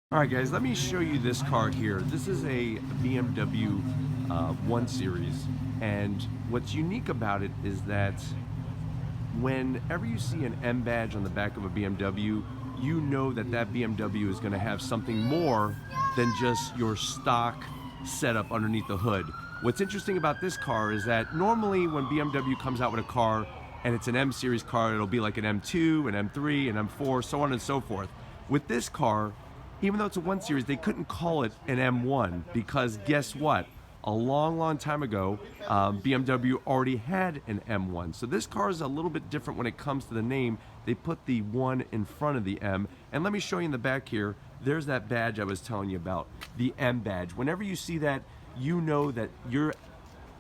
All right, guys, let me show you this car here. This is a BMW 1 Series, and what's unique about it is that whenever you see an M badge on the back of a BMW, you know that that BMW is going to have something more than just your stock setup underneath the hood. What's interesting about this car is that normally when BMW comes out with a car and it's an M Series car, it'll be like an M2, an M3, an M4, so on and so forth. With this car, even though it's a 1 Series, they couldn't call it an M1 because guess what? A long time ago, BMW already had an M1. So this car is a little bit different when it comes to the name. They put the 1 in front of the M. And let me show you in the back here, there's that badge I was telling you about, the M badge. Whenever you see that, you know that you're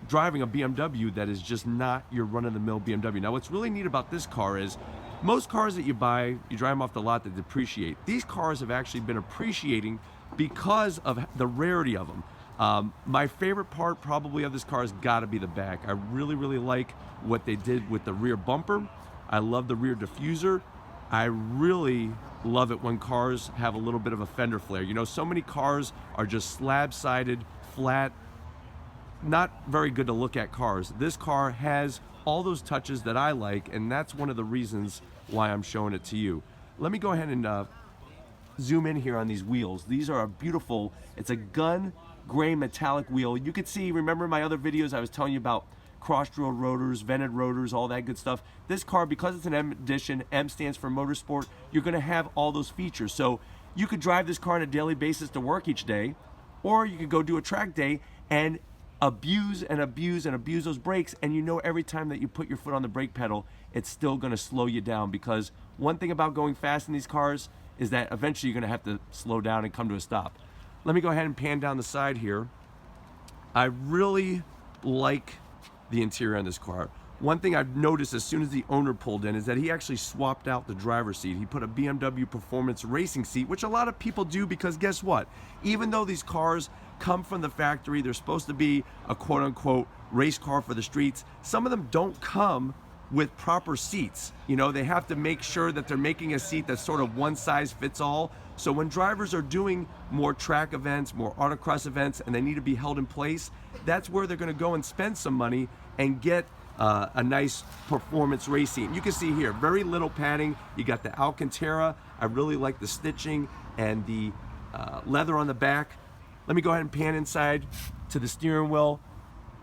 driving a BMW that is just not your run-of-the-mill BMW. Now, what's really neat about this car is most cars that you buy, you drive them off the lot, that depreciate. These cars have actually been appreciating because of the rarity of them. My favorite part probably of this car has got to be the back. I really like what they did with the rear bumper. I love the rear diffuser. I really love it when cars have a little bit of a fender flare. You know, so many cars are just slab-sided, flat, not very good to look at cars. This car has all those touches that I like, and that's one of the reasons why I'm showing it to you. Let me go ahead and zoom in here on these wheels. These are a beautiful, it's a gun gray metallic wheel. You could see, remember my other videos I was telling you about cross-drilled rotors, vented rotors, all that good stuff. This car, because it's an M edition, M stands for motorsport, you're gonna have all those features. So you could drive this car on a daily basis to work each day, or you could go do a track day and abuse those brakes, and you know every time that you put your foot on the brake pedal, it's still gonna slow you down, because one thing about going fast in these cars is that eventually you're gonna have to slow down and come to a stop. Let me go ahead and pan down the side here. I really like the interior on this car. One thing I've noticed as soon as the owner pulled in is that he actually swapped out the driver's seat. He put a BMW Performance racing seat, which a lot of people do, because guess what? Even though these cars come from the factory, they're supposed to be a quote-unquote race car for the streets, some of them don't come with proper seats. You know, they have to make sure that they're making a seat that's sort of one size fits all. So when drivers are doing more track events, more autocross events, and they need to be held in place, that's where they're gonna go and spend some money and get a nice performance race seat. You can see here, very little padding. You got the Alcantara. I really like the stitching and the leather on the back. Let me go ahead and pan inside to the steering wheel.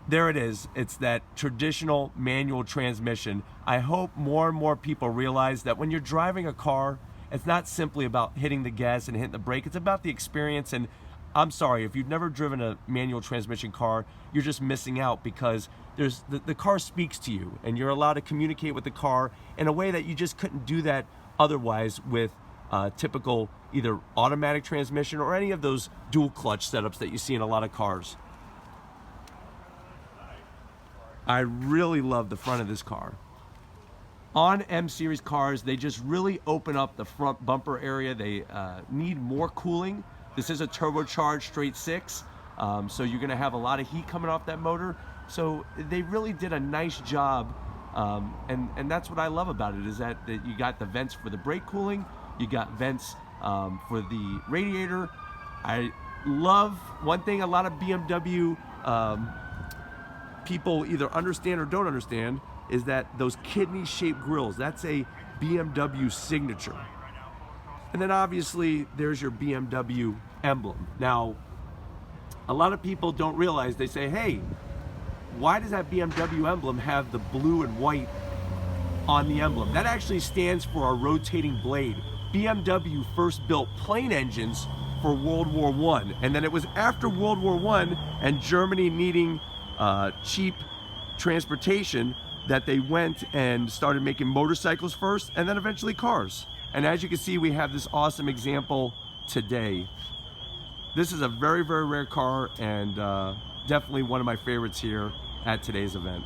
There it is. It's that traditional manual transmission. I hope more and more people realize that when you're driving a car, it's not simply about hitting the gas and hitting the brake. It's about the experience. And I'm sorry, if you've never driven a manual transmission car, you're just missing out, because there's the car speaks to you, and you're allowed to communicate with the car in a way that you just couldn't do that otherwise with typical either automatic transmission or any of those dual clutch setups that you see in a lot of cars. I really love the front of this car. On M Series cars, they just really open up the front bumper area. They need more cooling. This is a turbocharged straight six, so you're gonna have a lot of heat coming off that motor. So they really did a nice job, and that's what I love about it, is that you got the vents for the brake cooling, you got vents for the radiator. I love one thing a lot of BMW people either understand or don't understand, is that those kidney-shaped grills, that's a BMW signature. And then obviously there's your BMW emblem. Now, a lot of people don't realize, they say, hey, why does that BMW emblem have the blue and white on the emblem? That actually stands for a rotating blade. BMW first built plane engines for World War I, and then it was after World War I and Germany needing cheap transportation that they went and started making motorcycles first, and then eventually cars. And as you can see, we have this awesome example today. This is a very rare car, and definitely one of my favorites here at today's event.